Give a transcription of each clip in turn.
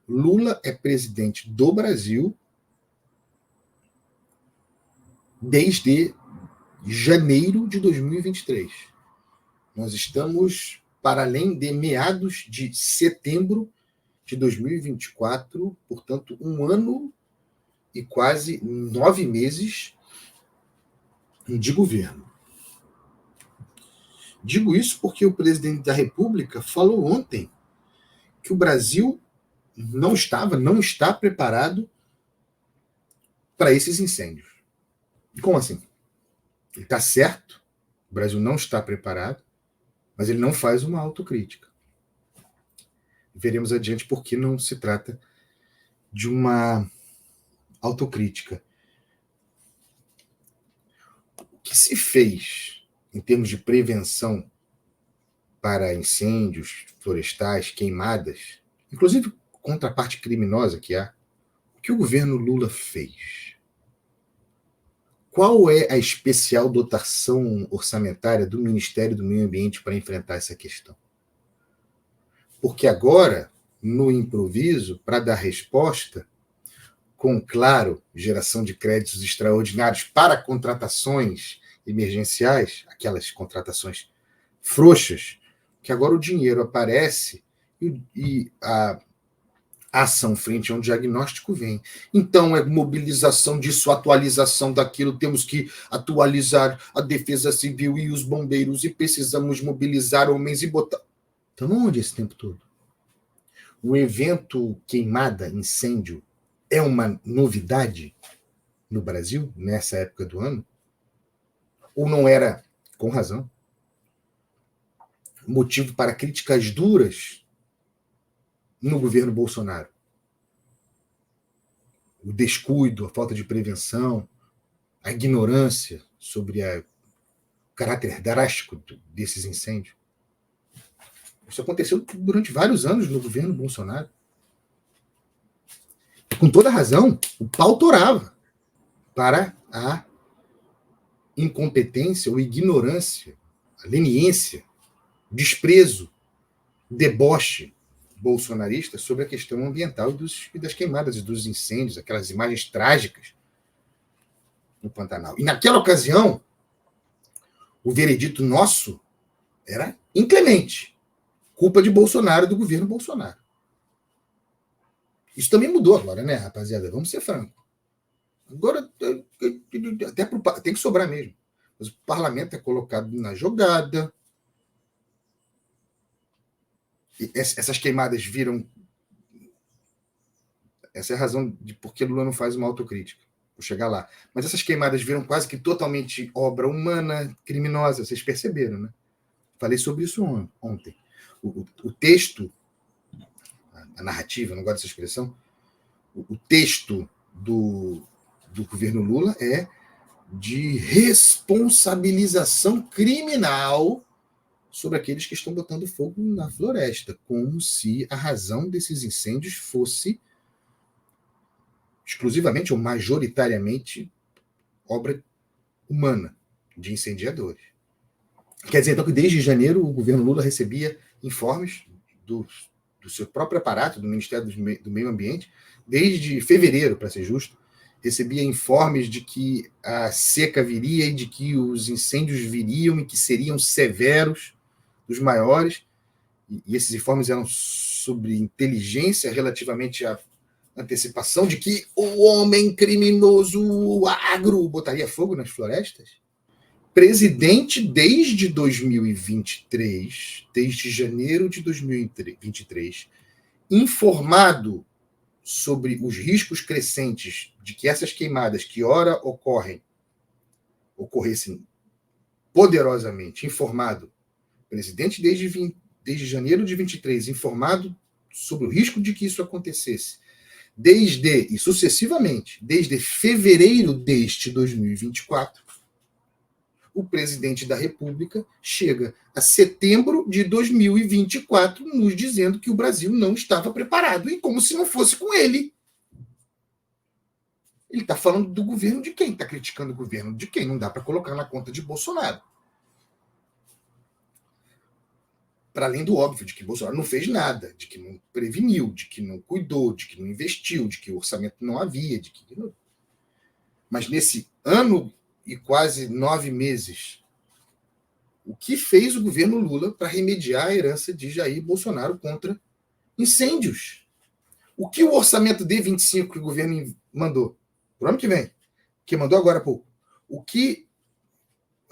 Lula é presidente do Brasil desde janeiro de 2023. Nós estamos para além de meados de setembro de 2024, portanto, 1 ano e quase 9 meses de governo. Digo isso porque o presidente da República falou ontem que o Brasil não está preparado para esses incêndios. Como assim? Ele está certo, o Brasil não está preparado, mas ele não faz uma autocrítica. Veremos adiante por que não se trata de uma autocrítica. O que se fez em termos de prevenção para incêndios florestais, queimadas, inclusive contra a parte criminosa que há, o que o governo Lula fez? Qual é a especial dotação orçamentária do Ministério do Meio Ambiente para enfrentar essa questão? Porque agora, no improviso, para dar resposta, com, claro, geração de créditos extraordinários para contratações emergenciais, aquelas contratações frouxas, que agora o dinheiro aparece e a ação frente a um diagnóstico vem. Então, é mobilização disso, atualização daquilo, temos que atualizar a defesa civil e os bombeiros, e precisamos mobilizar homens e botar... Então, onde esse tempo todo? O evento queimada, incêndio, é uma novidade no Brasil, nessa época do ano? Ou não era, com razão, motivo para críticas duras no governo Bolsonaro? O descuido, a falta de prevenção, a ignorância sobre o caráter drástico desses incêndios. Isso aconteceu durante vários anos no governo Bolsonaro. Com toda razão, o pau torava para a incompetência ou ignorância, a leniência, desprezo, deboche bolsonarista sobre a questão ambiental e das queimadas e dos incêndios, aquelas imagens trágicas no Pantanal. E naquela ocasião, o veredito nosso era inclemente. Culpa de Bolsonaro, do governo Bolsonaro. Isso também mudou agora, né, rapaziada? Vamos ser francos. Agora, até tem que sobrar mesmo. Mas o parlamento é colocado na jogada. Essas queimadas viram... Essa é a razão de por que Lula não faz uma autocrítica. Vou chegar lá. Mas essas queimadas viram quase que totalmente obra humana, criminosa. Vocês perceberam, né? Falei sobre isso ontem. O texto, a narrativa, não gosto dessa expressão, o texto do governo Lula é de responsabilização criminal sobre aqueles que estão botando fogo na floresta, como se a razão desses incêndios fosse exclusivamente ou majoritariamente obra humana, de incendiadores. Quer dizer, então, que desde janeiro o governo Lula recebia informes do seu próprio aparato, do Ministério do Meio Ambiente, desde fevereiro, para ser justo, recebia informes de que a seca viria e de que os incêndios viriam e que seriam severos, dos maiores, e esses informes eram sobre inteligência relativamente à antecipação de que o homem criminoso, o agro, botaria fogo nas florestas. Presidente desde 2023, desde janeiro de 2023, informado sobre os riscos crescentes de que essas queimadas que ora ocorressem poderosamente, informado, presidente desde janeiro de 23, informado sobre o risco de que isso acontecesse, e sucessivamente, desde fevereiro deste 2024, o presidente da República chega a setembro de 2024 nos dizendo que o Brasil não estava preparado, e como se não fosse com ele. Ele está falando do governo de quem? Está criticando o governo de quem? Não dá para colocar na conta de Bolsonaro. para além do óbvio, de que Bolsonaro não fez nada, de que não preveniu, de que não cuidou, de que não investiu, de que o orçamento não havia, de que... Mas nesse ano e quase 9 meses, o que fez o governo Lula para remediar a herança de Jair Bolsonaro contra incêndios? O que o orçamento D25 que o governo mandou para o ano que vem, que mandou agora há pouco, o que,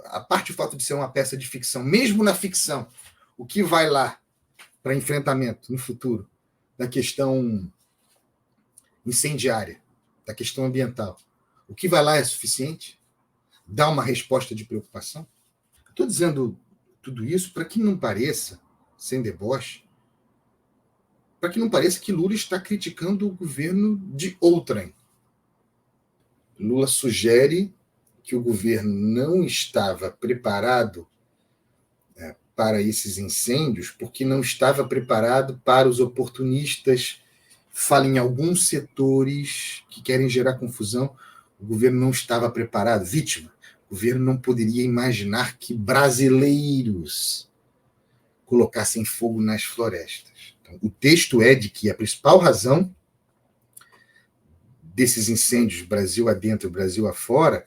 a parte do fato de ser uma peça de ficção, mesmo na ficção, o que vai lá para enfrentamento no futuro da questão incendiária, da questão ambiental, o que vai lá é suficiente? Dá uma resposta de preocupação? Estou dizendo tudo isso para que não pareça, sem deboche, para que não pareça que Lula está criticando o governo de outrem. Lula sugere que o governo não estava preparado para esses incêndios porque não estava preparado para os oportunistas. Fala em alguns setores que querem gerar confusão. O governo não estava preparado. Vítima. O governo não poderia imaginar que brasileiros colocassem fogo nas florestas. Então, o texto é de que a principal razão desses incêndios, Brasil adentro, Brasil afora,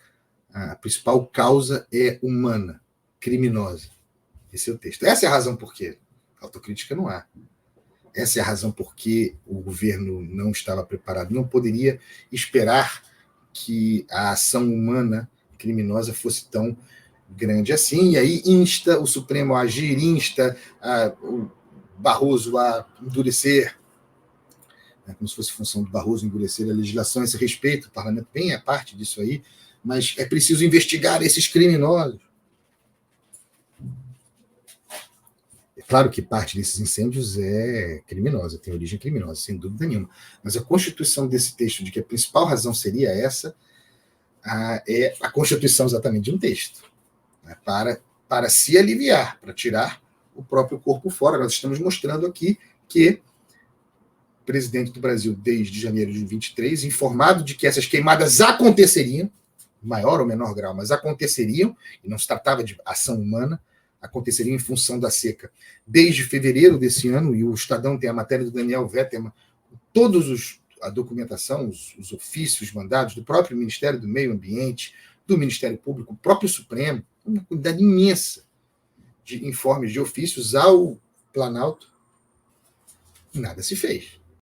a principal causa é humana, criminosa. Esse é o texto. Essa é a razão por quê. Autocrítica não há. Essa é a razão por que o governo não estava preparado. Não poderia esperar que a ação humana criminosa fosse tão grande assim. E aí insta o Supremo a agir, insta o Barroso a endurecer, como se fosse função do Barroso endurecer a legislação a esse respeito. O parlamento bem é parte disso aí, mas é preciso investigar esses criminosos. É claro que parte desses incêndios é criminosa, tem origem criminosa, sem dúvida nenhuma. Mas a constituição desse texto, de que a principal razão seria essa, é a constituição exatamente de um texto, né, para se aliviar, para tirar o próprio corpo fora. Nós estamos mostrando aqui que o presidente do Brasil, desde janeiro de 23, informado de que essas queimadas aconteceriam, maior ou menor grau, mas aconteceriam, e não se tratava de ação humana, aconteceriam em função da seca. Desde fevereiro desse ano, e o Estadão tem a matéria do Daniel Vetterman, a documentação, os ofícios mandados do próprio Ministério do Meio Ambiente, do Ministério Público, o próprio Supremo, uma quantidade imensa de informes de ofícios ao Planalto, nada se fez.